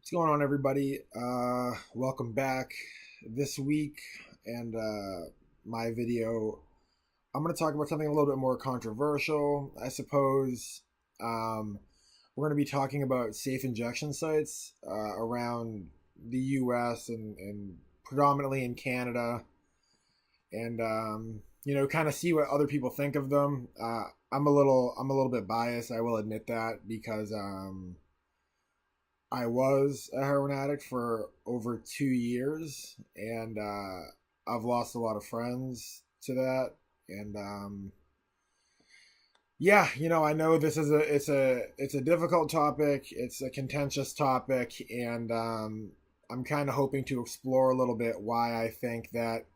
What's going on, everybody? Welcome back. This week and my video, I'm going to talk about something a little bit more controversial, I suppose. We're going to be talking about safe injection sites around the U.S. and predominantly in Canada, and kind of see what other people think of them. I'm a little bit biased, I will admit that, because I was a heroin addict for over 2 years, and I've lost a lot of friends to that. And I know this is it's a difficult topic, it's a contentious topic, and I'm kind of hoping to explore a little bit why I think that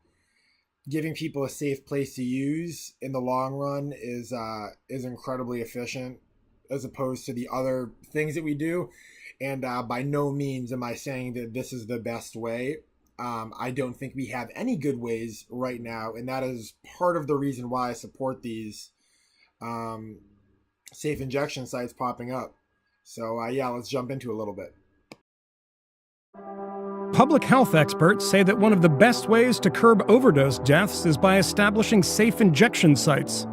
giving people a safe place to use in the long run is incredibly efficient, as opposed to the other things that we do. And by no means am I saying that this is the best way. I don't think we have any good ways right now, and that is part of the reason why I support these safe injection sites popping up. So let's jump into a little bit. Public health experts say that one of the best ways to curb overdose deaths is by establishing safe injection sites,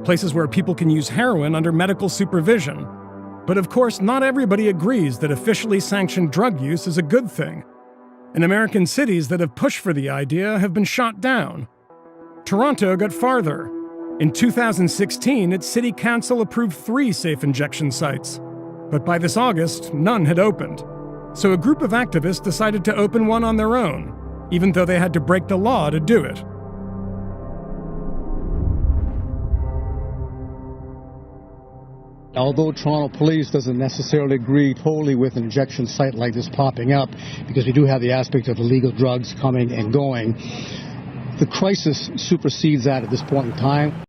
places where people can use heroin under medical supervision. But of course, not everybody agrees that officially sanctioned drug use is a good thing. And American cities that have pushed for the idea have been shot down. Toronto got farther. In 2016, its city council approved 3 safe injection sites. But by this August, none had opened. So a group of activists decided to open one on their own, even though they had to break the law to do it. Although Toronto Police doesn't necessarily agree totally with an injection site like this popping up, because we do have the aspect of illegal drugs coming and going, the crisis supersedes that at this point in time.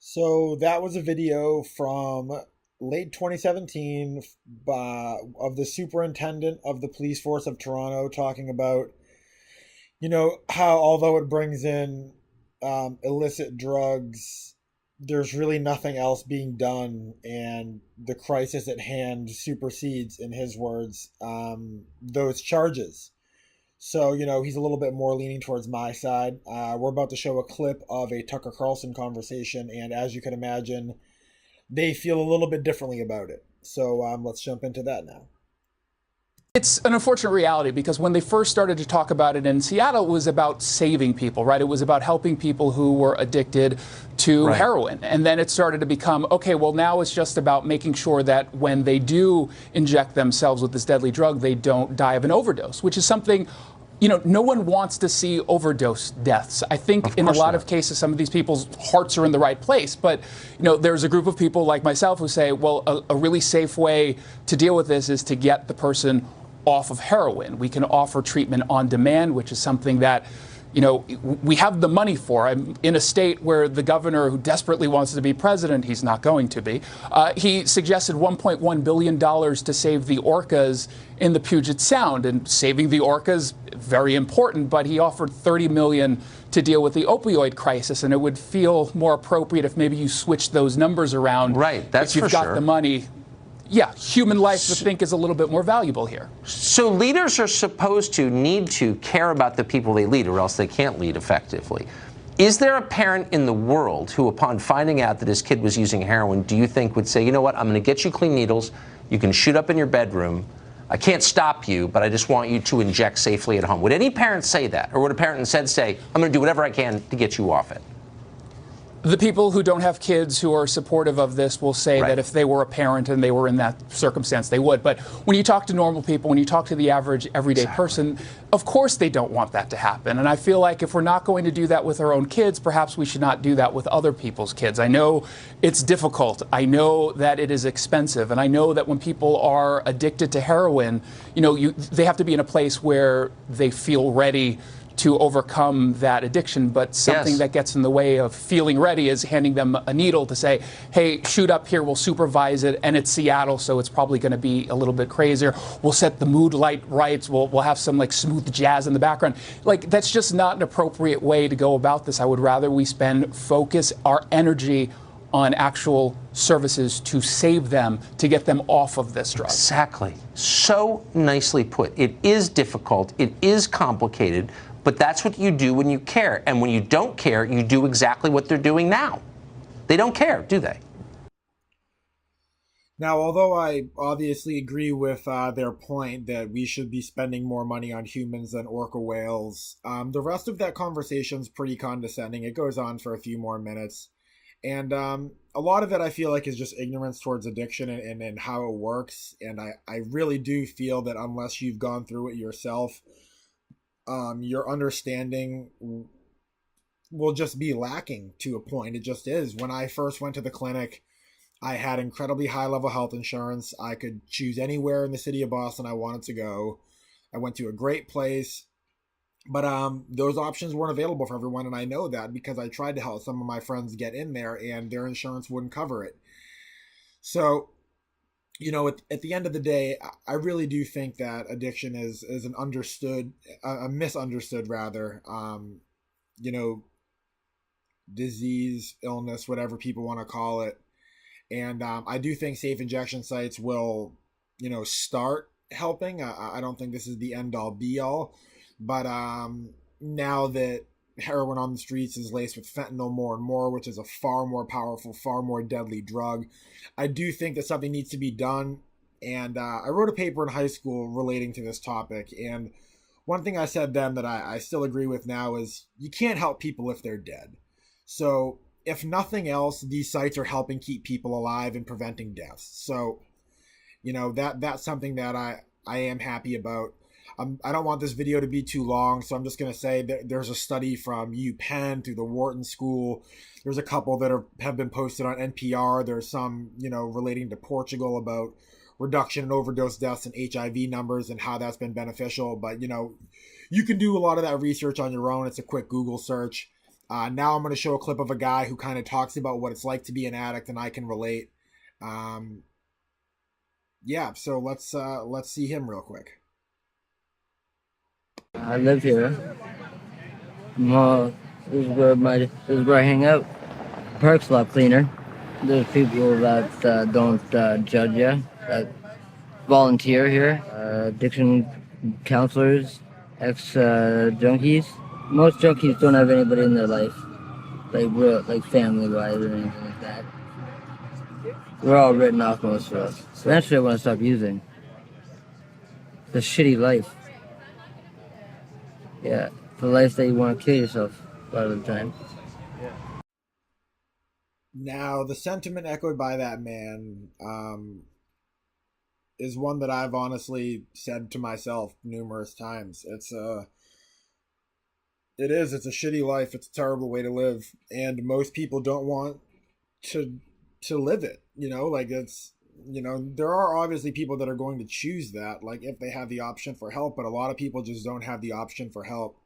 So that was a video from late 2017 of the superintendent of the police force of Toronto talking about, how although it brings in illicit drugs, there's really nothing else being done, and the crisis at hand supersedes, in his words, those charges. So, he's a little bit more leaning towards my side. We're about to show a clip of a Tucker Carlson conversation, and as you can imagine, they feel a little bit differently about it. So let's jump into that now. It's an unfortunate reality, because when they first started to talk about it in Seattle, it was about saving people, right? It was about helping people who were addicted to heroin. And then it started to become, okay, well, now it's just about making sure that when they do inject themselves with this deadly drug, they don't die of an overdose, which is something, no one wants to see overdose deaths. I think in a lot of cases, some of these people's hearts are in the right place. But, there's a group of people like myself who say, well, a really safe way to deal with this is to get the person off of heroin. We can offer treatment on demand, which is something that, we have the money for. I'm in a state where the governor, who desperately wants to be president, he's not going to be, he suggested $1.1 billion to save the orcas in the Puget Sound. And saving the orcas, very important, but he offered $30 million to deal with the opioid crisis. And it would feel more appropriate if maybe you switch those numbers around. Right, that's if you've for got sure. the money. Yeah, human life, I think, is a little bit more valuable here. So leaders are supposed to need to care about the people they lead, or else they can't lead effectively. Is there a parent in the world who, upon finding out that his kid was using heroin, do you think would say, you know what, I'm going to get you clean needles, you can shoot up in your bedroom, I can't stop you, but I just want you to inject safely at home? Would any parent say that? Or would a parent instead say, I'm going to do whatever I can to get you off it? The people who don't have kids who are supportive of this will say that if they were a parent and they were in that circumstance, they would. But when you talk to normal people, when you talk to the average everyday person, of course they don't want that to happen. And I feel like if we're not going to do that with our own kids, perhaps we should not do that with other people's kids. I know it's difficult. I know that it is expensive. And I know that when people are addicted to heroin, they have to be in a place where they feel ready to overcome that addiction, but something that gets in the way of feeling ready is handing them a needle to say, hey, shoot up here, we'll supervise it, and it's Seattle, so it's probably going to be a little bit crazier. We'll set the mood light right, we'll have some smooth jazz in the background. That's just not an appropriate way to go about this. I would rather we focus our energy on actual services to save them, to get them off of this drug. Exactly. So nicely put. It is difficult. It is complicated. But that's what you do when you care. And when you don't care, you do exactly what they're doing now. They don't care, do they? Now, although I obviously agree with their point that we should be spending more money on humans than orca whales, the rest of that conversation is pretty condescending. It goes on for a few more minutes. And a lot of it I feel like is just ignorance towards addiction and how it works. And I really do feel that unless you've gone through it yourself, your understanding will just be lacking to a point. It just is. When I first went to the clinic, I had incredibly high level health insurance. I could choose anywhere in the city of Boston I wanted to go. I went to a great place, but those options weren't available for everyone, and I know that because I tried to help some of my friends get in there, and their insurance wouldn't cover it. So, you know, at the end of the day, I really do think that addiction is an a misunderstood rather, you know, disease, illness, whatever people want to call it. And I do think safe injection sites will, you know, start helping. I don't think this is the end all be all. But now that heroin on the streets is laced with fentanyl more and more, which is a far more powerful, far more deadly drug, I do think that something needs to be done. And I wrote a paper in high school relating to this topic. And one thing I said then that I still agree with now is you can't help people if they're dead. So if nothing else, these sites are helping keep people alive and preventing deaths. So, you know, that's something that I am happy about. I don't want this video to be too long, so I'm just going to say that there's a study from UPenn through the Wharton School. There's a couple that have been posted on NPR. There's some, you know, relating to Portugal about reduction in overdose deaths and HIV numbers and how that's been beneficial. But, you know, you can do a lot of that research on your own. It's a quick Google search. Now I'm going to show a clip of a guy who kind of talks about what it's like to be an addict, and I can relate. Yeah, so let's see him real quick. I live here. This is where I hang out. Park's a lot cleaner. There's people that don't judge you, that volunteer here. Addiction counselors, ex-junkies. Most junkies don't have anybody in their life, like family-wise or anything like that. We're all written off, most of us. Eventually, I want to stop using. It's a shitty life. Yeah, the life that you want to kill yourself a lot of the time. Now, the sentiment echoed by that man is one that I've honestly said to myself numerous times. It's a shitty life. It's a terrible way to live, and most people don't want to live it. You know, like it's, you know, there are obviously people that are going to choose that, like if they have the option for help, but a lot of people just don't have the option for help.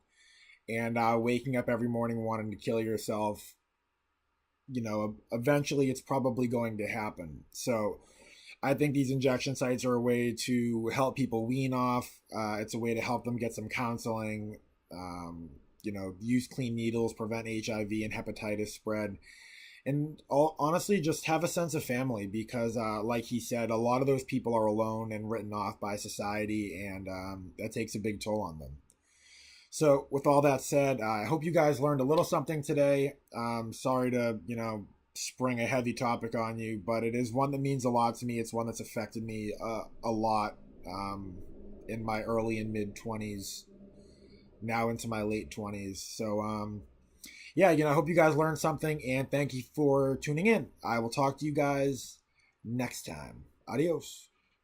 And waking up every morning wanting to kill yourself, you know, eventually it's probably going to happen. So I think these injection sites are a way to help people wean off. It's a way to help them get some counseling, you know, use clean needles, prevent HIV and hepatitis spread. And honestly, just have a sense of family because, like he said, a lot of those people are alone and written off by society, and that takes a big toll on them. So with all that said, I hope you guys learned a little something today. Sorry to, you know, spring a heavy topic on you, but it is one that means a lot to me. It's one that's affected me a lot in my early and mid 20s, now into my late 20s. So, yeah, you know, I hope you guys learned something, and thank you for tuning in. I will talk to you guys next time. Adios.